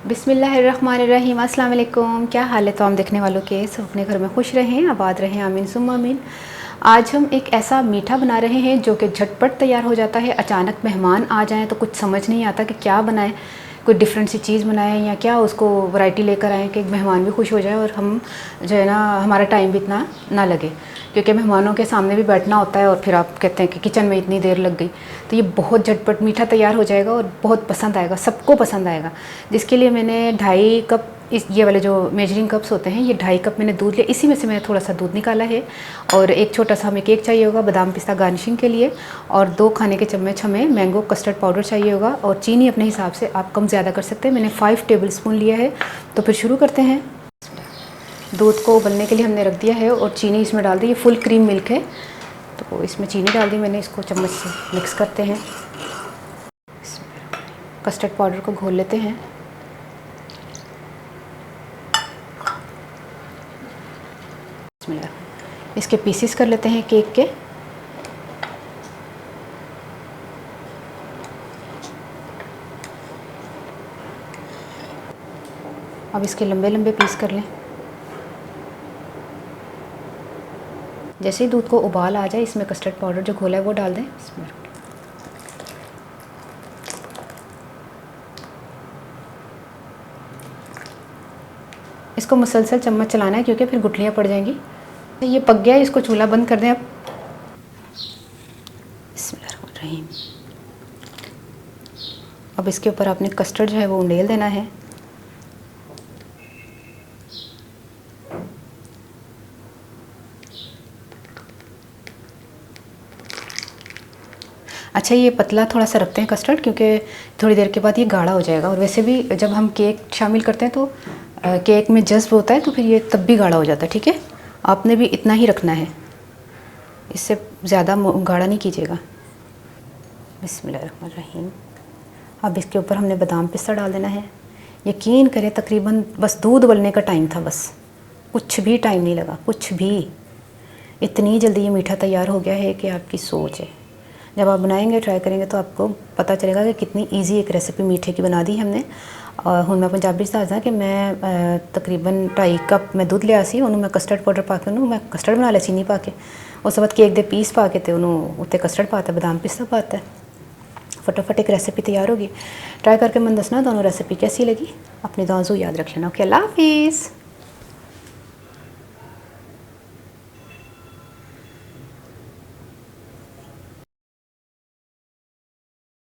बिस्मिल्लाहिर्रहमानिर्रहीम, अस्सलाम वालेकुम। क्या हाल है तमाम देखने वालों के? सब अपने घर में खुश रहें, आबाद रहें, आमीन सुम्मा आमीन। आज हम एक ऐसा मीठा बना रहे हैं जो कि झटपट तैयार हो जाता है। अचानक मेहमान आ जाएं तो कुछ समझ नहीं आता कि क्या बनाएं, कोई डिफरेंट सी चीज़ बनाएं या क्या उसको वैरायटी लेकर आएँ कि मेहमान भी खुश हो जाए और हम जो है ना हमारा टाइम भी इतना ना लगे, क्योंकि मेहमानों के सामने भी बैठना होता है और फिर आप कहते हैं कि किचन में इतनी देर लग गई। तो ये बहुत झटपट मीठा तैयार हो जाएगा और बहुत पसंद आएगा, सबको पसंद आएगा। जिसके लिए मैंने 2.5 कप ये वाले जो मेजरिंग कप्स होते हैं, ये 2.5 कप मैंने दूध लिया। इसी में से मैंने थोड़ा सा दूध निकाला है और एक छोटा सा हमें केक चाहिए होगा बादाम पिस्ता गार्निशिंग के लिए, और 2 खाने के चम्मच हमें मैंगो कस्टर्ड पाउडर चाहिए होगा, और चीनी अपने हिसाब से आप कम ज़्यादा कर सकते हैं। मैंने 5 टेबल स्पून लिया है। तो फिर शुरू करते हैं। दूध को उबलने के लिए हमने रख दिया है और चीनी इसमें डाल दी। ये फुल क्रीम मिल्क है तो इसमें चीनी डाल दी मैंने। इसको चम्मच से मिक्स करते हैं। कस्टर्ड पाउडर को घोल लेते हैं। इसके पीसेस कर लेते हैं केक के। अब इसके लंबे लंबे पीस कर लें। जैसे ही दूध को उबाल आ जाए, इसमें कस्टर्ड पाउडर जो घोला है वो डाल दें। इसमें इसको मुसलसल चम्मच चलाना है क्योंकि फिर गुठलियाँ पड़ जाएंगी। ये पक गया है, इसको चूल्हा बंद कर दें अब। बिस्मिल्लाहिर्रहमानिर्रहीम। अब इसके ऊपर आपने कस्टर्ड जो है वो उंडेल देना है। अच्छा, ये पतला थोड़ा सा रखते हैं कस्टर्ड, क्योंकि थोड़ी देर के बाद ये गाढ़ा हो जाएगा। और वैसे भी जब हम केक शामिल करते हैं तो केक में जज्ब होता है, तो फिर ये तब भी गाढ़ा हो जाता है। ठीक है, आपने भी इतना ही रखना है, इससे ज़्यादा गाढ़ा नहीं कीजिएगा। बिस्मिल्लाहिर्रहमानिर्रहीम। अब इसके ऊपर हमने बादाम पिस्ता डाल देना है। यकीन करें तकरीबन बस दूध उबलने का टाइम था, बस कुछ भी टाइम नहीं लगा, कुछ भी। इतनी जल्दी ये मीठा तैयार हो गया है कि आपकी सोच है। जब आप बनाएंगे, ट्राई करेंगे तो आपको पता चलेगा कि कितनी इजी एक रेसिपी मीठे की बना दी हमने। और हूँ मैं पंजाबी दसदा कि मैं तकरीबन 2.5 कप मैं दुध लिया सी, उन्होंने मैं कस्टर्ड पाउडर पा के मैं कस्टर्ड बना लिया चीनी पा के। उस बाद केक दे पीस पा के उन्होंने उत्ते कस्टर्ड पाता, बादाम पिस्ता पाता है। फटाफट एक रेसिपी तैयार होगी। ट्राई करके मन दसना दोनों रेसिपी कैसी लगी। अपनी दुआओं याद रख लेना। ओके, अल्लाह हाफिज़।